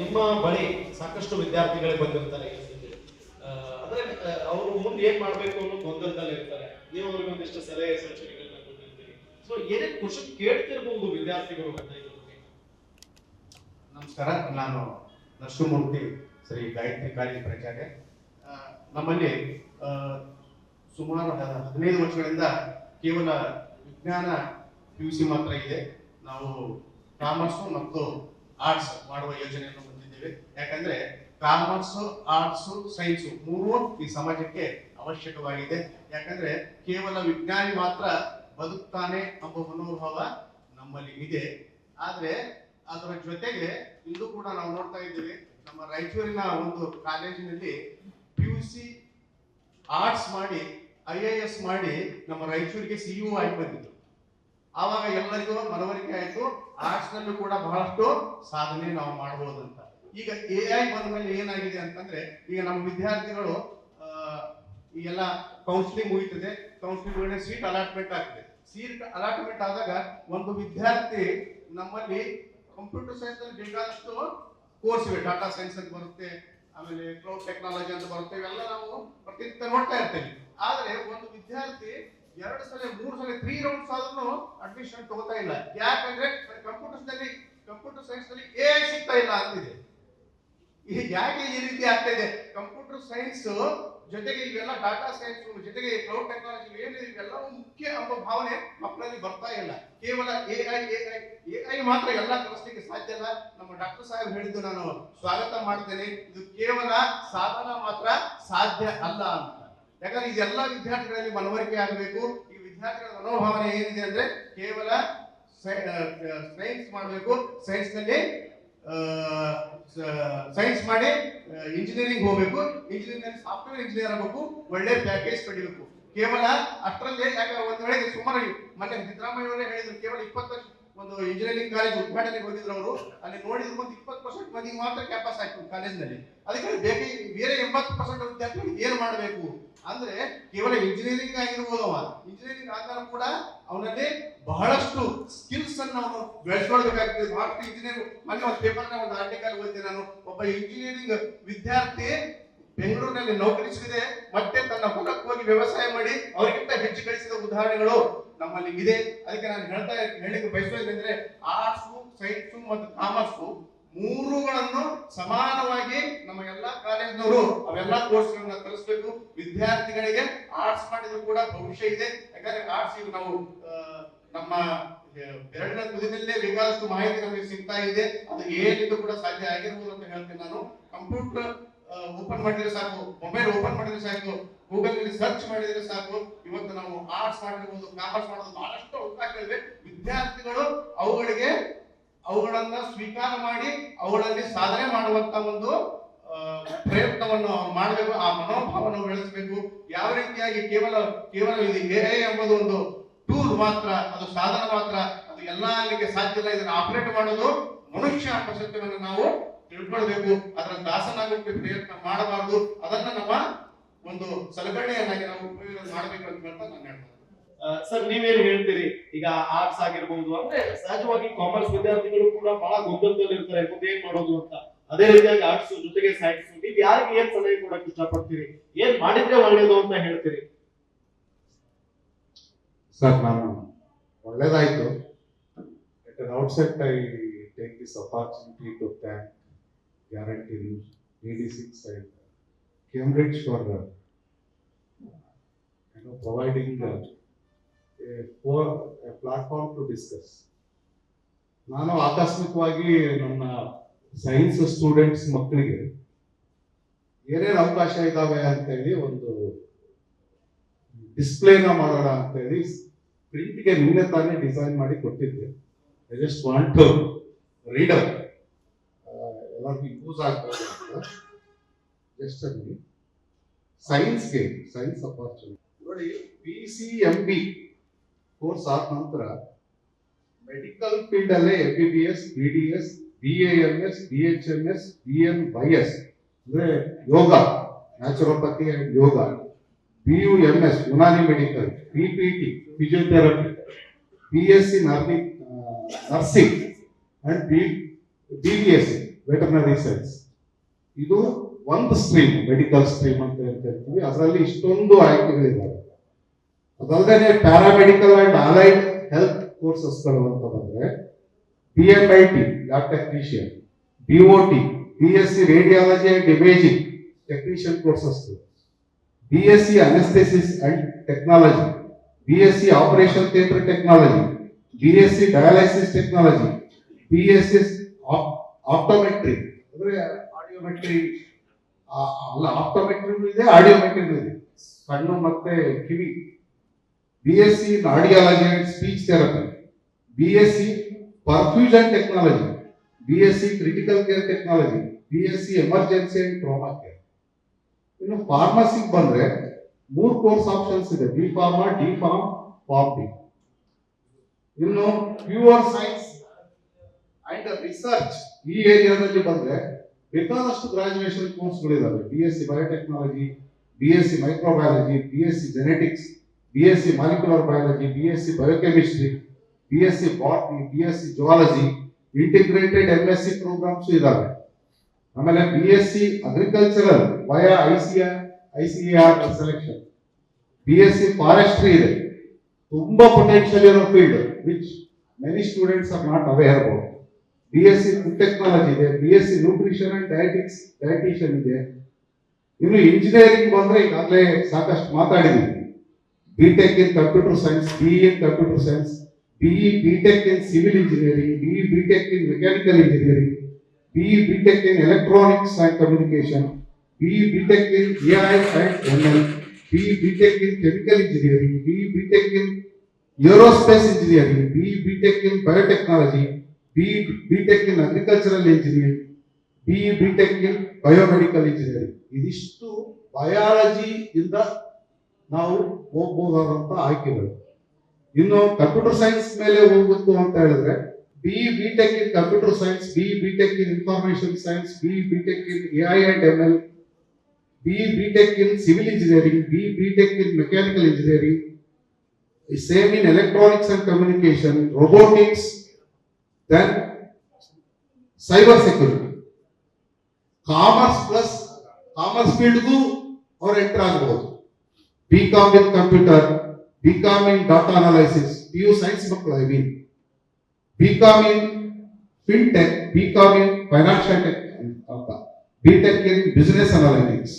ನಿಮ್ಮ ಬಳಿ ಸಾಕಷ್ಟು ವಿದ್ಯಾರ್ಥಿಗಳು ಬಂದಿರ್ತಾರೆ. ಅಂದ್ರೆ ಅವರು ಮುಂದೆ ಏನ್ ಮಾಡ್ಬೇಕು ಅನ್ನೋ ಗೊಂದಲದಲ್ಲಿ ಇರ್ತಾರೆ. ನೀವು ಅವ್ರಿಗೆ ಒಂದಿಷ್ಟು ಸಲಹೆ ಸೂಚನೆಗಳನ್ನ ಕೊಟ್ಟಿರ್ತೀರಿ. ಸೊ ಏನೇನು ಕ್ವಶನ್ ಕೇಳ್ತಿರ್ಬಹುದು ವಿದ್ಯಾರ್ಥಿಗಳು ಅಂತ ಇದ್ರ ಬಗ್ಗೆ. ನಮಸ್ಕಾರ, ನಾನು ನರಸಿಂಹಮೂರ್ತಿ, ಶ್ರೀ ಗಾಯತ್ರಿ ಕಾಲೇಜ್ ಪ್ರಾಚಾರ್ಯ. ನಮ್ಮಲ್ಲಿ ಸುಮಾರು 15 ವರ್ಷಗಳಿಂದ ಕೇವಲ ವಿಜ್ಞಾನ PUC ಮಾತ್ರ ಇದೆ. ನಾವು ಕಾಮರ್ಸ್ ಮತ್ತು ಆರ್ಟ್ಸ್ ಮಾಡುವ ಯೋಜನೆಯನ್ನು ಹೊಂದಿದ್ದೇವೆ. ಯಾಕಂದ್ರೆ ಕಾಮರ್ಸ್, ಆರ್ಟ್ಸ್, ಸೈನ್ಸ್ ಮೂರು ಈ ಸಮಾಜಕ್ಕೆ ಅವಶ್ಯಕವಾಗಿದೆ. ಯಾಕಂದ್ರೆ ಕೇವಲ ವಿಜ್ಞಾನಿ ಮಾತ್ರ ಬದುಕ್ತಾನೆ ಎಂಬ ಮನೋಭಾವ ನಮ್ಮಲ್ಲಿ ಇದೆ. ಆದ್ರೆ ಅದರ ಜೊತೆಗೆ ಇಂದು ಕೂಡ ನಾವು ನೋಡ್ತಾ ಇದ್ದೇವೆ, ನಮ್ಮ ರಾಯಚೂರಿನ ಒಂದು ಕಾಲೇಜಿನಲ್ಲಿ PUC ಆರ್ಟ್ಸ್ ಮಾಡಿ IAS ಮಾಡಿ ನಮ್ಮ ರಾಯಚೂರಿಗೆ CEO ಆಗಿ ಬಂದಿದ್ರು. ಆವಾಗ ಎಲ್ಲರಿಗೂ ಮನವರಿಕೆ ಆಯ್ತು, ಆರ್ಟ್ಸ್ ನಲ್ಲೂ ಕೂಡ ಬಹಳಷ್ಟು ಸಾಧನೆ ನಾವು ಮಾಡಬಹುದು ಅಂತ. ಈಗ AI ಬಂದ ಮೇಲೆ ಏನಾಗಿದೆ ಅಂತಂದ್ರೆ, ಈಗ ನಮ್ಮ ವಿದ್ಯಾರ್ಥಿಗಳು ಈಗೆಲ್ಲ ಕೌನ್ಸಿಲಿಂಗ್ ಮುಗಿತದೆ, ಕೌನ್ಸಿಲಿಂಗ್ ಒಳ್ಳೆ ಸೀಟ್ ಅಲಾಟ್ಮೆಂಟ್ ಆಗ್ತದೆ. ಸೀಟ್ ಅಲಾಟ್ಮೆಂಟ್ ಆದಾಗ ಒಂದು ವಿದ್ಯಾರ್ಥಿ ನಮ್ಮಲ್ಲಿ ಕಂಪ್ಯೂಟರ್ ಸೈನ್ಸ್ ಅಲ್ಲಿ ಬೇಕಾದಷ್ಟು ಕೋರ್ಸ್ ಇವೆ. ಡಾಟಾ ಸೈನ್ಸ್ ಅಂತ ಬರುತ್ತೆ, ಆಮೇಲೆ ಕ್ಲೌಡ್ ಟೆಕ್ನಾಲಜಿ ಅಂತ ಬರುತ್ತೆ. ಇವೆಲ್ಲ ನಾವು ಪ್ರತಿನಿತ್ಯ ನೋಡ್ತಾ ಇರ್ತೇವೆ. ಆದ್ರೆ ಒಂದು ವಿದ್ಯಾರ್ಥಿ 2 ಸಲ 3 ಸಲ 3 ರೌಂಡ್ಸ್ ಆದ್ರೂ ಅಡ್ಮಿಷನ್ ತಗೋತಾ ಇಲ್ಲ. ಯಾಕಂದ್ರೆ ಕಂಪ್ಯೂಟರ್ ಸೈನ್ಸ್ ನಲ್ಲಿ AI ಸಿಗ್ತಾ ಇಲ್ಲ ಅಂತಿದೆ. ಈಗ ಯಾಕೆ ಈ ರೀತಿ ಆಗ್ತಾ ಇದೆ? ಕಂಪ್ಯೂಟರ್ ಸೈನ್ಸ್ ಜೊತೆಗೆ ಇವೆಲ್ಲ ಡಾಟಾ ಸೈನ್ಸ್ ಜೊತೆಗೆ ಕ್ಲೌಡ್ ಟೆಕ್ನಾಲಜಿ ಏನಿದೆ ಇವೆಲ್ಲವೂ ಮುಖ್ಯ ಎಂಬ ಭಾವನೆ ಮಕ್ಕಳಲ್ಲಿ ಬರ್ತಾ ಇಲ್ಲ. ಕೇವಲ AI ಮಾತ್ರ ಎಲ್ಲ ಕಲಿಸ್ಲಿಕ್ಕೆ ಸಾಧ್ಯ ಇಲ್ಲ. ನಮ್ಮ ಡಾಕ್ಟರ್ ಸಾಹೇಬ್ ಹೇಳಿದ್ದು ನಾನು ಸ್ವಾಗತ ಮಾಡ್ತೇನೆ. ಇದು ಕೇವಲ ಸಾಧನ ಮಾತ್ರ ಸಾಧ್ಯ ಅಲ್ಲ ಅಂತ. ಯಾಕಂದ್ರೆ ಇದೆಲ್ಲ ವಿದ್ಯಾರ್ಥಿಗಳಲ್ಲಿ ಮನವರಿಕೆ ಆಗಬೇಕು. ಈ ವಿದ್ಯಾರ್ಥಿಗಳ ಮನೋಭಾವನೆ ಏನಿದೆ ಅಂದ್ರೆ ಕೇವಲ ಸೈನ್ಸ್ ಮಾಡಬೇಕು, ಸೈನ್ಸ್ ನಲ್ಲಿ ಸೈನ್ಸ್ ಮಾಡಿ ಇಂಜಿನಿಯರಿಂಗ್ ಹೋಗ್ಬೇಕು, ಇಂಜಿನಿಯರಿಂಗ್ ನಲ್ಲಿ ಸಾಫ್ಟ್ವೇರ್ ಇಂಜಿನಿಯರ್ ಆಗಬೇಕು, ಒಳ್ಳೆ ಪ್ಯಾಕೇಜ್ ಪಡಿಬೇಕು. ಕೇವಲ ಅಷ್ಟರಲ್ಲೇ ಯಾಕಂದ್ರೆ ಒಂದ್ ವೇಳೆ ಸುಮಾರು ಮೊನ್ನೆ ಸಿದ್ದರಾಮಯ್ಯ ಅವರೇ ಹೇಳಿದ್ರು, ಕೇವಲ 20 ಒಂದು ಇಂಜಿನಿಯರಿಂಗ್ ಕಾಲೇಜ್ ಉದ್ಘಾಟನೆಗೆ ಹೋಗಿದ್ರು ಅವರು. ಅಲ್ಲಿ ನೋಡಿದ್ರು ಒಂದು 20% ಮಂದಿಗೆ ಮಾತ್ರ ಕ್ಯಾಂಪಸ್ ಆಯ್ತು ಕಾಲೇಜ್ನಲ್ಲಿ. ಅದಕ್ಕೆ ಬೇರೆ 80% ವಿದ್ಯಾರ್ಥಿಗಳು ಏನ್ ಮಾಡಬೇಕು ಅಂದ್ರೆ ಕೇವಲ ಇಂಜಿನಿಯರಿಂಗ್ ಆಗಿರ್ಬೋದು. ಇಂಜಿನಿಯರಿಂಗ್ ಆದಾಗ ಕೂಡ ಅವನಲ್ಲಿ ಬಹಳಷ್ಟು ಸ್ಕಿಲ್ಸ್ ಅನ್ನು ಅವನು ಬೆಳೆಸ್ಕೊಳ್ಬೇಕಾಗ್ತದೆ. ಬಹಳಷ್ಟು ಇಂಜಿನಿಯರ್ ಮೊನ್ನೆ ಒಂದು ಪೇಪರ್ನ ಒಂದು ಆರ್ಟಿಕಲ್ ಓದಿದೆ ನಾನು. ಒಬ್ಬ ಇಂಜಿನಿಯರಿಂಗ್ ವಿದ್ಯಾರ್ಥಿ ಬೆಂಗಳೂರಿನಲ್ಲಿ ನೌಕರಿ ಸಿಗದೆ ಮತ್ತೆ ತನ್ನ ಹೊಲಕ್ಕೆ ಹೋಗಿ ವ್ಯವಸಾಯ ಮಾಡಿ ಅವರಿಗಿಂತ ಹೆಚ್ಚು ಗಳಿಸಿದ ಉದಾಹರಣೆಗಳು ನಮ್ಮಲ್ಲಿ ಇದೆ. ಅದಕ್ಕೆ ನಾನು ಹೇಳಿಕ್ಕೆ ಬಯಸೋದಂದ್ರೆ ಆರ್ಟ್ಸ್, ಸೈನ್ಸ್ ಮತ್ತು ಕಾಮರ್ಸ್ ಮೂರುಗಳನ್ನು ಸಮಾನವಾಗಿ ನಮ್ಮ ಎಲ್ಲಾ ಕಾಲೇಜಿನವರು ಅವೆಲ್ಲಾ ಕೋರ್ಸ್ಗಳನ್ನ ಕಲಿಸಬೇಕು. ವಿದ್ಯಾರ್ಥಿಗಳಿಗೆ ಆರ್ಟ್ಸ್ ಮಾಡಿದ್ರು ಕೂಡ ಭವಿಷ್ಯ ಇದೆ. ಯಾಕಂದ್ರೆ ಆರ್ಟ್ಸ್ ಈಗ ನಾವು ನಮ್ಮ ಬೆರಳಿನ ತುದಿನಲ್ಲೇ ಬೇಕಾದಷ್ಟು ಮಾಹಿತಿ ನಮಗೆ ಸಿಗ್ತಾ ಇದೆ. ಅದು ಏನಿದ್ದು ಕೂಡ ಸಾಧ್ಯ ಆಗಿರ್ಬೋದು ಅಂತ ಹೇಳ್ತೇನೆ ನಾನು. ಕಂಪ್ಯೂಟರ್ ಓಪನ್ ಮಾಡಿದ್ರೆ ಸಾಕು, ಮೊಬೈಲ್ ಓಪನ್ ಮಾಡಿದ್ರೆ ಸಾಕು, ಗೂಗಲ್ ನಲ್ಲಿ ಸರ್ಚ್ ಮಾಡಿದ್ರೆ ಸಾಕು. ಇವತ್ತು ನಾವು ಆರ್ಟ್ಸ್ ಮಾಡಿರ್ಬೋದು, ಕಾಮರ್ಸ್ ಮಾಡೋದು ಬಹಳಷ್ಟು ಅವಕಾಶಗಳಿವೆ. ವಿದ್ಯಾರ್ಥಿಗಳು ಅವುಗಳನ್ನ ಸ್ವೀಕಾರ ಮಾಡಿ ಅವುಗಳಲ್ಲಿ ಸಾಧನೆ ಮಾಡುವಂತ ಒಂದು ಪ್ರಯತ್ನವನ್ನು ಅವ್ರು ಮಾಡಬೇಕು. ಆ ಮನೋಭಾವವನ್ನು ಬೆಳೆಸಬೇಕು. ಯಾವ ರೀತಿಯಾಗಿ ಕೇವಲ ಇದು AI ಎಂಬುದು ಒಂದು ಟೂಲ್ ಮಾತ್ರ, ಅದು ಸಾಧನ ಮಾತ್ರ, ಅದು ಎಲ್ಲ ಅಲ್ಲಿಗೆ ಸಾಧ್ಯ ಇಲ್ಲ. ಇದನ್ನು ಆಪರೇಟ್ ಮಾಡೋದು ಮನುಷ್ಯ ಎಂಬ ಸತ್ಯವನ್ನು ನಾವು ತಿಳ್ಕೊಳ್ಬೇಕು. ಅದರ ದಾಸನಾಗೋಕೆ ಪ್ರಯತ್ನ ಮಾಡಬಾರ್ದು. ಅದನ್ನ ನಮ್ಮ ಒಂದು ಸಲಕರಣೆಯನ್ನಾಗಿ ನಾವು ಉಪಯೋಗ ಮಾಡಬೇಕು ಅಂತ ಹೇಳ್ತಾ ನಾನು ಹೇಳ್ತೇನೆ. ಸರ್, ನೀವೇನು ಹೇಳ್ತೀರಿ? ಈಗ ಆರ್ಟ್ಸ್ ಆಗಿರ್ಬಹುದು, ಅಂದ್ರೆ ಸಹಜವಾಗಿ ಕಾಮರ್ಸ್ ವಿದ್ಯಾರ್ಥಿಗಳು ಕೂಡ ಬಹಳ ಗೊಂದಲದಲ್ಲಿ ಇರ್ತಾರೆ, ಮುಂದೆ ಏನ್ ಮಾಡೋದು ಅಂತ. ಅದೇ ರೀತಿಯಾಗಿ ಆರ್ಟ್ಸ್ ಜೊತೆಗೆ ಸೈನ್ಸ್, ನೀವು ಯಾರಿಗೆ ಏನ್ ಸಲಹೆ ಕೊಡಕ್ ಇಷ್ಟಪಡ್ತೀರಿ? ಏನ್ ಮಾಡಿದ್ರೆ ಒಳ್ಳೇದು ಅಂತ ಹೇಳ್ತೀರಿ? ಸರ್, ನಾನು ಒಳ್ಳೇದಾಯ್ತು. At an outset, I take this opportunity to thank Guarantee News, AD6 and Cambridge for providing a platform to discuss. ನಾನು ಆಕಸ್ಮಿಕವಾಗಿ ನನ್ನ ಸೈನ್ಸ್ ಸ್ಟೂಡೆಂಟ್ಸ್ ಮಕ್ಕಳಿಗೆ ಏನೇನು ಅವಕಾಶ ಇದಾವೆ ಅಂತೇಳಿ ಒಂದು ಡಿಸ್ಪ್ಲೇನ ಮಾಡೋಣ ಅಂತೇಳಿ ಪ್ರಿಂಟ್ಗೆ ನಿನ್ನೆ ತಾನೇ ಡಿಸೈನ್ ಮಾಡಿ ಕೊಟ್ಟಿದ್ದೆ. I just want to read out, ಎಲ್ಲರಿಗೂ ಯೂಸ್ ಆಗ್ಬೋದು ಅಂತ. ಜಸ್ಟ್ ಅಲ್ಲಿ ಸೈನ್ಸ್ ಅಪಾರ್ಚುನಿಟಿ ನೋಡಿ. PCMB ಕೋರ್ಸ್ ಆದ ನಂತರ ಮೆಡಿಕಲ್ ಫೀಲ್ಡ್ ಅಲ್ಲೇ MBBS, BDS, BAMS, BHMS, BNYS ಅಂದ್ರೆ yoga, naturopathy and yoga, BUMS Unani medical, PPT physiotherapy, BSc nursing and BBSc veterinary science. ಇದು ಒಂದು ಸ್ಟ್ರೀಮ್, ಮೆಡಿಕಲ್ ಸ್ಟ್ರೀಮ್ ಅಂತ ಹೇಳ್ತೀವಿ. ಅದರಲ್ಲಿ ಇಷ್ಟೊಂದು ಆಯ್ಕೆಗಳಿದ್ದಾವೆ. ಅದಲ್ಲದೆ ಪ್ಯಾರಾಮೆಡಿಕಲ್ ಅಂಡ್ ಅಲೈಡ್ ಹೆಲ್ತ್ ಕೋರ್ಸಸ್ಗಳು ಅಂತ ಬಂದ್ರೆ PMIT lab technician, BOT BSc radiology and imaging technician courses, BSc anaesthesis and technology, BSc operation theatre technology, BSc dialysis technology, BSc optometry ಅಂದ್ರೆ ಆಡಿಯೋಮೆಟ್ರಿ, ಅಲ್ಲ ಆಪ್ಟೋಮೆಟ್ರಿ ಇದೆ, ಆಡಿಯೋಮೆಟ್ರಿ ಇದೆ, ಕಣ್ಣು ಮತ್ತೆ ಕಿವಿ, BSc cardiology and speech therapy, BSc perfusion technology, BSc critical care technology, BSc emergency and trauma care. ಇನ್ನು ಫಾರ್ಮಸಿಗೆ ಬಂದ್ರೆ 3 ಕೋರ್ಸ್ ಆಪ್ಷನ್ಸ್ ಇದೆ, B pharma, D pharm, pharm D. ಇನ್ನು ಪ್ಯೂರ್ ಸೈನ್ಸ್ ಅಂಡ್ ರಿಸರ್ಚ್ ಈ ಏರಿಯಾದಲ್ಲಿ ಬಂದ್ರೆ ಬೇಕಾದಷ್ಟು ಗ್ರಾಜುಯೇಷನ್ ಕೋರ್ಸ್ಗಳಿದಾವೆ. BSc biotechnology, BSc microbiology, BSc genetics, BSc molecular biology, BSc biochemistry, BSc botany, BSc zoology, integrated MSc programmes ಇದಾವೆ. ಆಮೇಲೆ BSc agricultural via ICAR selection, BSc forestry ಇದೆ. ತುಂಬಾ ಪೊಟೆನ್ಷಿಯಲ್ ಇರೋ field which many students are not aware about. BSc food technology ಇದೆ, BSc nutrition and dietician ಇದೆ. ಇನ್ನು engineering ಬಂದ್ರೆ ಈಗಾಗಲೇ ಸಾಕಷ್ಟು ಮಾತಾಡಿದೀವಿ. BTech in computer science, BE in computer science, BE BTech in civil engineering, BE BTech in mechanical engineering, BE BTech in electronics and communication, BE BTech in AI and ML, BE BTech in chemical engineering, BE BTech in aerospace engineering, BE BTech in biotechnology, BE BTech in agricultural engineering, BE BTech in biomedical engineering. ಇದಿಷ್ಟು biology ಇಂದ ನಾವು ಹೋಗಬಹುದಾದಂತ ಆಯ್ಕೆಗಳು. ಇನ್ನು computer science ಮೇಲೆ ಹೋಗ್ಬೇಕು ಅಂತ ಹೇಳಿದ್ರೆ BE BTech in computer science, BE BTech in information science, BE BTech in AI and ML, BE BTech in civil engineering, BE BTech in mechanical engineering, same in electronics and communication, robotics, then cyber security. Commerce field ಗೂ ಅವರು enter ಆಗಬಹುದು. BCom in computer, BCom in data analysis, PU science ಮಕ್ಕಳು BCom in fintech, BCom in financial tech, BTech in business analytics.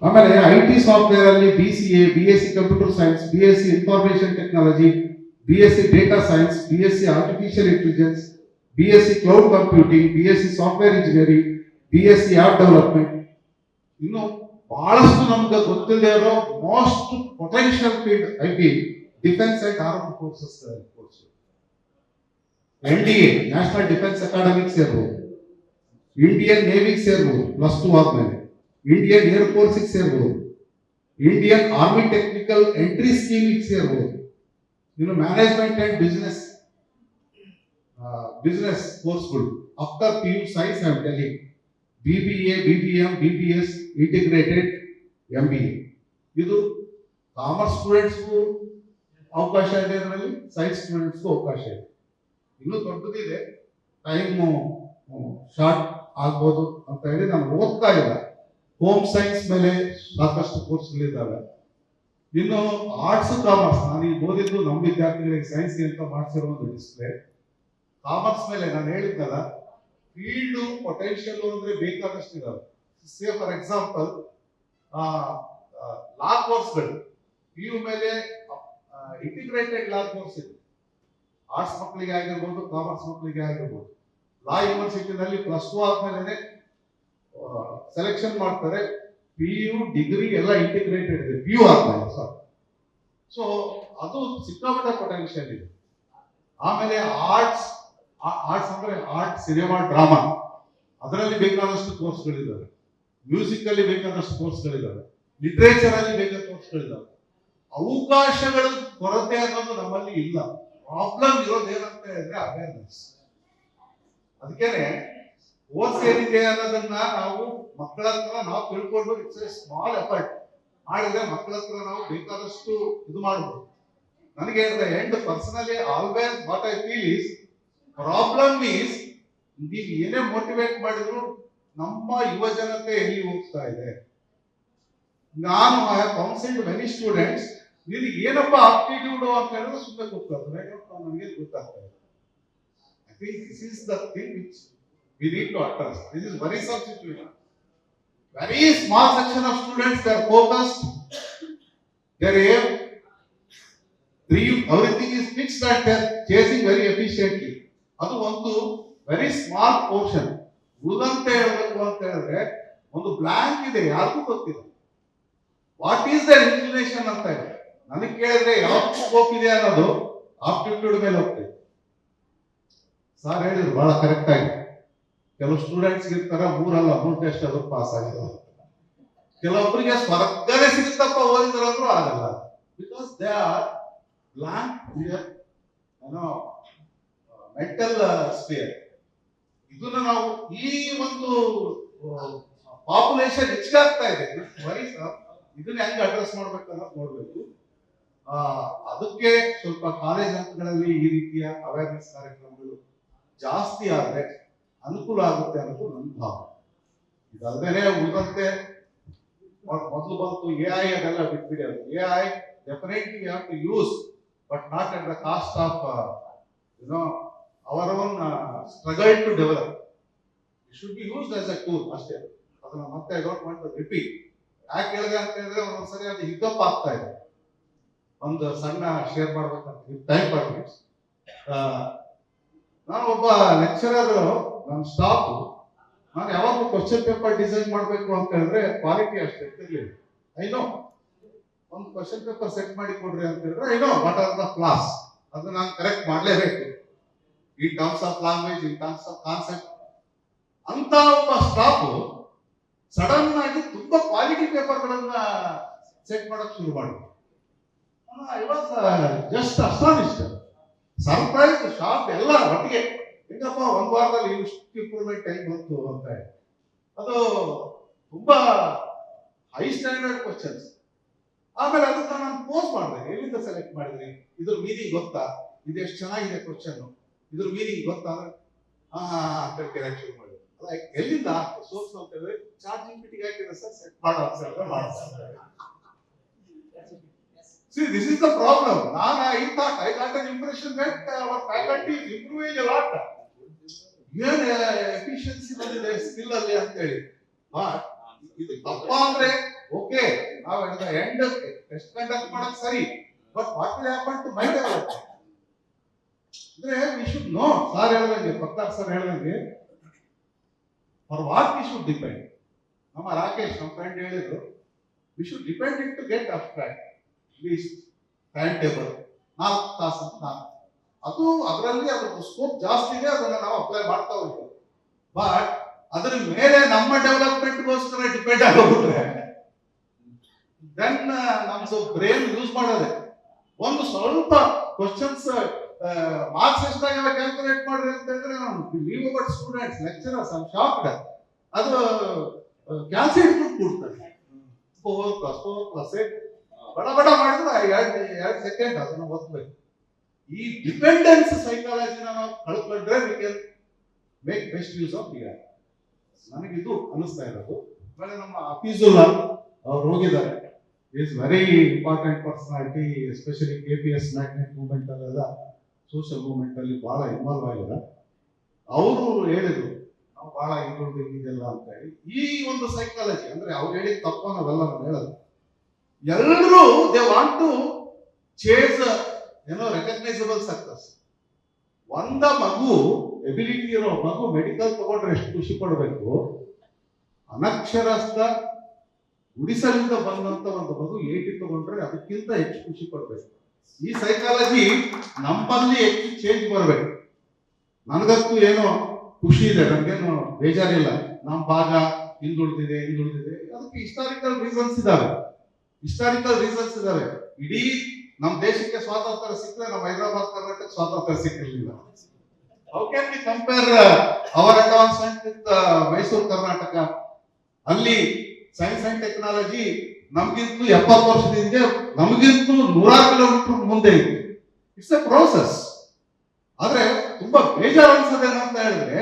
ಆಮೇಲೆ IT software ಅಲ್ಲಿ BCA, BSc computer science, BSc information technology, BSc data science, BSc artificial intelligence, BSc cloud computing, BSc software engineering, BSc app development. ಇನ್ನು ಬಹಳಷ್ಟು ನಮ್ಗೆ ಗೊತ್ತಿಲ್ಲದೆ ಇರೋ most potential field IP defence and armed forces course. NDA national defence academic ಸೇರ್ಬೋದು, Indian ನೇವಿಗೆ ಸೇರ್ಬೋದು +2 ಆದ್ಮೇಲೆ, Indian air ಫೋರ್ಸ್ಗೆ ಸೇರ್ಬೋದು, ಇಂಡಿಯನ್ ಆರ್ಮಿ ಟೆಕ್ನಿಕಲ್ ಎಂಟ್ರಿ ಸ್ಕೀಮಿಗೆ ಸೇರ್ಬೋದು. ಇನ್ನು ಮ್ಯಾನೇಜ್ಮೆಂಟ್ ಅಂಡ್ ಬಿಸ್ನೆಸ್ ಕೋರ್ಸ್ಗಳು after PU science I am telling, BBA, BBM, BBS, integrated MBA. ಇದು ಕಾಮರ್ಸ್ ಸ್ಟೂಡೆಂಟ್ಸ್ಗೂ ಅವಕಾಶ ಇದೆ, ಇದರಲ್ಲಿ ಸೈನ್ಸ್ ಸ್ಟೂಡೆಂಟ್ಸ್ಗೂ ಅವಕಾಶ ಇದೆ. ಇನ್ನೂ ದೊಡ್ಡದಿದೆ, ಟೈಮು ಶಾರ್ಟ್ ಆಗ್ಬೋದು ಅಂತ ಹೇಳಿ ನಾನು ಓದ್ತಾ ಇಲ್ಲ. ಹೋಮ್ ಸೈನ್ಸ್ ಮೇಲೆ ಸಾಕಷ್ಟು ಕೋರ್ಸ್ಗಳಿದ್ದಾವೆ. ಇನ್ನು ಆರ್ಟ್ಸ್ ಕಾಮರ್ಸ್, ನಾನು ಈಗ ಓದಿದ್ದು ನಮ್ಮ ವಿದ್ಯಾರ್ಥಿಗಳಿಗೆ ಸೈನ್ಸ್ಗೆ ಅಂತ ಮಾಡಿಸಿರೋ ಒಂದು ಡಿಸ್ಪ್ಲೇ. ಕಾಮರ್ಸ್ ಮೇಲೆ ನಾನು ಹೇಳಿದ್ನಲ್ಲ, ಫೀಲ್ಡು ಪೊಟೆನ್ಷಿಯಲ್ ಅಂದ್ರೆ ಬೇಕಾದಷ್ಟು ಇದಾವೆ. ಸೇ ಫಾರ್ ಎಕ್ಸಾಂಪಲ್ ಲಾ ಕೋರ್ಸ್ಗಳು PU ಮೇಲೆ ಇಂಟಿಗ್ರೇಟೆಡ್ ಲಾ ಕೋರ್ಸ್ ಇದೆ. ಆರ್ಟ್ಸ್ ಮಕ್ಕಳಿಗೆ ಆಗಿರ್ಬೋದು, ಕಾಮರ್ಸ್ ಮಕ್ಕಳಿಗೆ ಆಗಿರ್ಬೋದು. ಲಾ ಯೂನಿವರ್ಸಿಟಿನಲ್ಲಿ +2 ಆದ್ಮೇಲೆ ಸೆಲೆಕ್ಷನ್ ಮಾಡ್ತಾರೆ. PU ಡಿಗ್ರಿ ಎಲ್ಲ ಇಂಟಿಗ್ರೇಟೆಡ್ ಇದೆ PU ಆದ್ಮೇಲೆ ಸರ್. ಸೊ ಅದು ಸಿಕ್ಕಾಪಟ್ಟೆ ಪೊಟೆನ್ಷಿಯಲ್ ಇದೆ. ಆಮೇಲೆ ಆರ್ಟ್ಸ್ ಅಂದ್ರೆ ಆರ್ಟ್, ಸಿನಿಮಾ, ಡ್ರಾಮಾ, ಅದರಲ್ಲಿ ಬೇಕಾದಷ್ಟು ಕೋರ್ಸ್ಗಳಿದ್ದಾವೆ. ಮ್ಯೂಸಿಕ್ ಅಲ್ಲಿ ಬೇಕಾದಷ್ಟು ಕೋರ್ಸ್ಗಳಿದ್ದಾವೆ. ಲಿಟ್ರೇಚರ್ ಅಲ್ಲಿ ಬೇಕಾದ ಕೋರ್ಸ್ಗಳಿದ್ದಾವೆ. ಅವಕಾಶಗಳ ಕೊರತೆ ಅನ್ನೋದು ನಮ್ಮಲ್ಲಿ ಇಲ್ಲ. ಪ್ರಾಬ್ಲಮ್ ಇರೋದು ಏನಂತ ಹೇಳಿದ್ರೆ ಅವೇರ್ನೆಸ್. ಅದಕ್ಕೇನೆ ಕೋರ್ಸ್ ಏನಿದೆ ಅನ್ನೋದನ್ನ ನಾವು ಮಕ್ಕಳ ಹತ್ರ ನಾವು ತಿಳ್ಕೊಂಡು ಇಟ್ಸ್ ಎ ಸ್ಮಾಲ್ ಎಫರ್ಟ್ ಮಾಡಿದ್ರೆ ಮಕ್ಕಳ ಹತ್ರ ನಾವು ಬೇಕಾದಷ್ಟು ಇದು ಮಾಡಬಹುದು. ನನಗೆ end personally always what I feel is problem is ನೀವು ಏನೇ ಮೋಟಿವೇಟ್ ಮಾಡಿದ್ರು ನಮ್ಮ ಯುವ ಜನತೆ ಎಲ್ಲಿ ಹೋಗ್ತಾ ಇದೆ. ನಾನು ಐ ಹ್ಯಾವ್ ಕೌನ್ಸಿಲ್ಡ್ ಮೆನಿ ಸ್ಟೂಡೆಂಟ್ಸ್, ನಿನಗೆ ಏನಪ್ಪ ಆಪ್ಟಿಟ್ಯೂಡ್ ಅಂತ ಹೇಳಿದ್ರೆ ಸುಮ್ಮನೆ ಗೊತ್ತಾಗ್ತದೆ, ನನಗೆ ಗೊತ್ತಾಗ್ತಾ ಇದೆ. I think this is the thing which we need to address. This is very some situation. Very small section of students, they are focused, their aim, everything is fixed and they are chasing very efficiently. ಅದು ಒಂದು very small portion. ಉಳಿದಂತೆ ಹೇಳಬೇಕು ಅಂತ ಹೇಳಿದ್ರೆ ಒಂದು blank ಇದೆ, ಯಾರಿಗೂ ಗೊತ್ತಿಲ್ಲ ವಾಟ್ ಈಸ್ ದ ಇನ್ಕ್ಲಿನೇಷನ್ ಅಂತ ಇದೆ. ನನಗೆ ಕೇಳಿದ್ರೆ ಯಾವ ಸ್ಕೋಪ್ ಇದೆ ಅನ್ನೋದು ಆಪ್ಟಿಟ್ಯೂಡ್ ಮೇಲೆ ಹೋಗ್ತದೆ. ಸರ್ ಹೇಳಿದ್ರು ಬಹಳ ಕರೆಕ್ಟ್ ಆಗಿ, ಕೆಲವು ಸ್ಟೂಡೆಂಟ್ಸ್ ಇರ್ತಾರೆ 3 ಟೆಸ್ಟ್ ಆದ್ರೂ ಪಾಸ್ ಆಗಿರೋ, ಕೆಲವೊಬ್ಬರಿಗೆ ಸ್ವರ್ಗನೇ ಸಿಗುತ್ತಪ್ಪ ಓದಿದ್ರಂದ್ರೂ ಆಗಲ್ಲ. Because they are blank mental sphere. ಇದನ್ನ ನಾವು ಈ ಒಂದು ಪಾಪ್ಯುಲೇಷನ್ ಹೆಚ್ಚಾಗ್ತಾ ಇದೆ, ಇದನ್ನ ಹೆಂಗ್ ಅಡ್ರೆಸ್ ಮಾಡ್ಬೇಕು ಅನ್ನೋದು ನೋಡ್ಬೇಕು. ಅದಕ್ಕೆ ಸ್ವಲ್ಪ ಕಾಲೇಜ್ ಹಂತಗಳಲ್ಲಿ ಈ ರೀತಿಯ ಅವೇರ್ನೆಸ್ ಕಾರ್ಯಕ್ರಮಗಳು ಜಾಸ್ತಿ ಆದ್ರೆ ಅನುಕೂಲ ಆಗುತ್ತೆ ಅನ್ನೋದು ನನ್ನ ಭಾವನೆ. ಇದಲ್ಲದೆ ಉಳಿದಂತೆ ಮೊದಲು ಬಂತು AI, ಅದೆಲ್ಲ ಬಿಟ್ಬಿಡಿ. ಅದು AI definitely we have to use, but not at the cost of our own struggle to develop. It should be used as a tool ಅಷ್ಟೇ. ಅದನ್ನ ಮತ್ತೆ I don't want to repeat. ಯಾಕೆ ಹೇಳಿದೆ ಅಂತ ಹೇಳಿದ್ರೆ ಒಂದೊಂದ್ಸರಿ ಅದು ಹಿಕ್ಕಪ್ ಆಗ್ತಾ ಇದೆ. ಒಂದು ಸಣ್ಣ ಶೇರ್ ಮಾಡ್ಬೇಕಂತ ಟೈಮ್ ಪರ್ಮಿಟ್ಸ್. ನಾನು ಒಬ್ಬ ಲೆಕ್ಚರರ್, ನನ್ನ ಸ್ಟಾಫ್, ನಾನು ಯಾವಾಗಲೂ ಕ್ವಶನ್ ಪೇಪರ್ ಡಿಸೈನ್ ಮಾಡಬೇಕು ಅಂತ ಹೇಳಿದ್ರೆ ಕ್ವಾಲಿಟಿ ಅಷ್ಟೇ ಇರ್ಲಿಲ್ಲ. ಐನೋ ಒಂದು ಕ್ವಶನ್ ಪೇಪರ್ ಸೆಟ್ ಮಾಡಿ ಕೊಡ್ರಿ ಅಂತ ಹೇಳಿದ್ರೆ I know what are the flaws, ಅದು ನಾನು ಕರೆಕ್ಟ್ ಮಾಡಲೇಬೇಕು in terms of language, in terms of concept. ಅಂತ ಒಬ್ಬ ಸ್ಟಾಫ್ ಸಡನ್ ಆಗಿ ತುಂಬಾ ಕ್ವಾಲಿಟಿ ಪೇಪರ್ಗಳನ್ನ ಸೆಟ್ ಮಾಡಕ್ ಶುರು ಮಾಡಿ, I was just astonished, surprise, shock ಎಲ್ಲ ಒಟ್ಟಿಗೆ. ಹೆಂಗಪ್ಪ ಒಂದು ವಾರದಲ್ಲಿ ಇಷ್ಟು ಇಂಪ್ರೂವ್ಮೆಂಟ್ ಹೆಂಗ್ ಬಂತು ಅಂತ. ಅದು ತುಂಬಾ ಹೈ ಸ್ಟ್ಯಾಂಡರ್ಡ್ ಕ್ವಶನ್ಸ್. ಆಮೇಲೆ ಅದನ್ನ ನಾನು ಪೋಸ್ಟ್ ಮಾಡಿದೆ, ಎಲ್ಲಿಂದ ಸೆಲೆಕ್ಟ್ ಮಾಡಿದ್ರಿ, ಇದ್ರ ಮೀನಿಂಗ್ ಗೊತ್ತಾ, ಇದೆಷ್ಟು ಚೆನ್ನಾಗಿದೆ ಕ್ವಶನ್, ಇದ್ರ ಮೀನಿಂಗ್ ಗೊತ್ತಾ ಅಂದ್ರೆ ಅಂತ ಕೇಳಕ್ ಶುರು ಮಾಡಿದೆ. ಎಲ್ಲಿಂದ ಸೋರ್ಸ್ ಅಂತ ಹೇಳಿದ್ರೆ ಚಾರ್ಟ್ GPT ಹಾಕಿದ್ರೆ ಸರ್ ಸೆಟ್ ಮಾಡೋ ಮಾಡ್ತಾರೆ. See, this is the problem. I got an impression that our faculty is improving a lot. ಏನು ಎಫಿಷಿಯನ್ಸಿ ಬಂದಿದೆ ಸ್ಕಿಲ್ ಅಲ್ಲಿ ಅಂತ ಹೇಳಿ. ಬಟ್ ಇದು ತಪ್ಪ ಅಂದ್ರೆ ಓಕೆ, ನಾವು ಎಂಡ್ ಟೆಸ್ಟ್ ಕಂಡಕ್ಟ್ ಮಾಡಕ್ ಸರಿ, but what will happen to my development ಅಂದ್ರೆ ವಿ ಶುಡ್ ನೋ. ಸರ್ ಹೇಳ್ದಂಗೆ, ಪತ್ತಾರ್ ಸರ್ ಹೇಳ್ದಂಗೆ, for what we should depend. ನಮ್ಮ ರಾಕೇಶ್ ನಮ್ಮ ಫ್ರೆಂಡ್ ಹೇಳಿದ್ರು, we should depend it to get abstract time table 4 ತಾಸು ಅಂತ. ನಾನು ಅದು ಅದರಲ್ಲಿ ಅದ್ರ ಸ್ಕೋಪ್ ಜಾಸ್ತಿ ಇದೆ, ಅದನ್ನ ನಾವು ಅಪ್ಲೈ ಮಾಡ್ತಾ ಹೋಗ್ತೀವಿ. ಬಟ್ ಅದ್ರ ಮೇಲೆ ನಮ್ಮ ಡೆವಲಪ್ಮೆಂಟ್ಗೋಸ್ಕರ ಡಿಪೆಂಡ್ ಆಗೋಗ್ಬಿಟ್ರೆ ದೆನ್ ನಮ್ದು ಬ್ರೈನ್ ಯೂಸ್ ಮಾಡೋದೆ. ಒಂದು ಸ್ವಲ್ಪ ಕ್ವಶನ್ಸ್ ಮಾರ್ಕ್ಸ್ ಎಷ್ಟಾಗಿವೆ ಕ್ಯಾಲ್ಕುಲೇಟ್ ಮಾಡ್ರಿ ಅಂತ ಹೇಳಿದ್ರೆ leave about students, lecturers, I am shocked. ಅದು ಕ್ಯಾಲ್ಸಿಟ್ ಕೊಡ್ತಾರೆ, 4 ಕ್ಲಾಸ್ ಬಡ ಮಾಡಿದ್ರೆ 2 ಸೆಕೆಂಡ್ ಅದನ್ನ ಓದ್ಬೇಕು. ಈ ಡಿಪೆಂಡೆನ್ಸ್ ಸೈಕಾಲಜಿನ ನಾವು ಕಳ್ಕೊಂಡ್ರೆ we can make best use of AI. ನನಗಿದು ಅನಿಸ್ತಾ ಇರೋದು. ಆಮೇಲೆ ನಮ್ಮ ಅಫೀಜುಲ್ಲಾ ಅವ್ರು ಹೋಗಿದ್ದಾರೆ, is very important personality, especially KPS magnet movement ಅಲ್ಲೆಲ್ಲ ಸೋಷಿಯಲ್ ಮೂವ್ಮೆಂಟ್ ಅಲ್ಲಿ ಬಹಳ ಇನ್ವಾಲ್ವ್ ಆಗಿದ್ದಾರೆ. ಅವರು ಹೇಳಿದ್ರು ನಾವು ಬಹಳ ಇಂಪ್ರೂವ್ ಇದೆಲ್ಲ ಅಂತ ಹೇಳಿ. ಈ ಒಂದು ಸೈಕಾಲಜಿ ಅಂದ್ರೆ ಅವ್ರು ಹೇಳಿದ ತಪ್ಪು ನಾವೆಲ್ಲ ನಾವು ಹೇಳೋದು. ಎಲ್ಲರೂ they want to chase recognisable success. ಒಂದ ಮಗು ಎಬಿಲಿಟಿ ಇರೋ ಮಗು ಮೆಡಿಕಲ್ ತಗೊಂಡ್ರೆ ಎಷ್ಟು ಖುಷಿ ಪಡಬೇಕು, ಅನಕ್ಷರಸ್ಥ ಗುಡಿಸಲಿಂದ ಬಂದಂತ ಒಂದು ಮಗು 80 ತಗೊಂಡ್ರೆ ಅದಕ್ಕಿಂತ ಹೆಚ್ಚು ಖುಷಿ ಪಡಬೇಕು. ಈ ಸೈಕಾಲಜಿ ನಮ್ಮಲ್ಲಿ ಹೆಚ್ಚು ಚೇಂಜ್ ಬರಬೇಕು. ನನಗಂತೂ ಏನೋ ಖುಷಿ ಇದೆ, ನನ್ಗೇನು ಬೇಜಾರಿಲ್ಲ. ನಮ್ಮ ಭಾಗ ಹಿಂದುಳಿದಿದೆ. ಅದಕ್ಕೆ ಹಿಸ್ಟಾರಿಕಲ್ ರೀಸನ್ಸ್ ಇದಾವೆ. ಇಡೀ ನಮ್ಮ ದೇಶಕ್ಕೆ ಸ್ವಾತಂತ್ರ್ಯ ಸಿಕ್ಕರೆ ನಮ್ಮ ಹೈದರಾಬಾದ್ ಕರ್ನಾಟಕ ಸ್ವಾತಂತ್ರ್ಯ ಸಿಕ್ಕಿರಲಿಲ್ಲ. How can we compare our advancement with Mysuru Karnataka? ಅಲ್ಲಿ ಸೈನ್ಸ್ ಅಂಡ್ ಟೆಕ್ನಾಲಜಿ ನಮ್ಗಿಂತೂ 70 ವರ್ಷದಿಂದ ನಮಗಿಂತೂ 100 ಕಿಲೋಮೀಟರ್ ಮುಂದೆ ಇದೆ. It's A process. ಆದ್ರೆ ತುಂಬಾ ಬೇಜಾರು ಅನ್ಸೋದೇನು ಅಂತ ಹೇಳಿದ್ರೆ,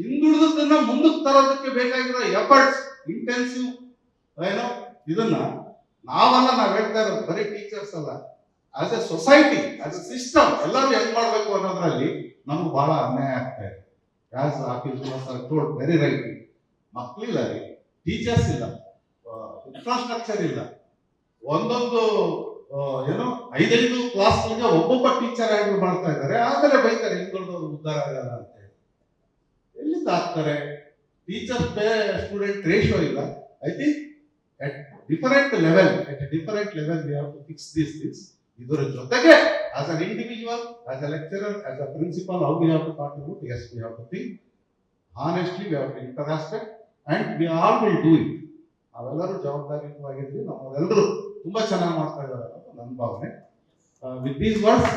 ಹಿಂದುಳಿದದನ್ನ ಮುಂದಕ್ಕೆ ತರೋದಕ್ಕೆ ಬೇಕಾಗಿರೋ ಎಫರ್ಟ್ಸ್ ಇಂಟೆನ್ಸಿವ್ ಏನೋ ಇದನ್ನ ನಾವ್ ಹೇಳ್ತಾ ಇರೋದು ಬರೀ ಟೀಚರ್ಸ್ ಅಲ್ಲ, as A society, as A system ಎಲ್ಲರೂ ಹೆಂಗ್ ಮಾಡ್ಬೇಕು ಅನ್ನೋದ್ರಲ್ಲಿ ನಮ್ಗೆ ಬಹಳ ಅನ್ಯಾಯ ಆಗ್ತಾ ಇದೆ. ಆಸ್ ಟೋಲ್ಡ್ ವೆರಿ ರೈಟ್, ಮಕ್ಕಳಿಲ್ಲ ರೀ, ಟೀಚರ್ಸ್ ಇಲ್ಲ, ಇನ್ಫ್ರಾಸ್ಟ್ರಕ್ಚರ್ ಇಲ್ಲ. ಒಂದೊಂದು ಏನೋ 5 ಕ್ಲಾಸ್ಗಳಿಗೆ ಒಬ್ಬೊಬ್ಬ ಟೀಚರ್ ಹ್ಯಾಂಡಲ್ ಮಾಡ್ತಾ ಇದ್ದಾರೆ. ಆಮೇಲೆ ಬೈತಾರೆ ಹಿಂದುಳಿದವರು ಉದ್ಧಾರ ಆಗಲ್ಲ ಅಂತ ಹೇಳಿ. ಎಲ್ಲಿಂದ ಆಗ್ತಾರೆ? ಟೀಚರ್ ಸ್ಟೂಡೆಂಟ್ ರೇಷಿಯೋ ಇಲ್ಲ. I think at different level we have to fix these things. ಇದರ ಜೊತೆಗೆ as an individual, as a lecturer, as a principal, how we have to contribute? Yes, we have to think honestly, we have to interact, and we all will do it. ನಾವೆಲ್ಲರೂ ಜವಾಬ್ದಾರಿಯುತವಾಗಿದ್ವಿ, ನಮ್ಮವರೆಲ್ಲರೂ ತುಂಬಾ ಚೆನ್ನಾಗಿ ಮಾಡ್ತಾ ಇದ್ದಾರೆ ಅನ್ನೋದು ನನ್ನ ಭಾವನೆ. With these words,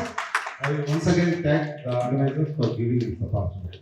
I will once again thank the organizers for giving this opportunity.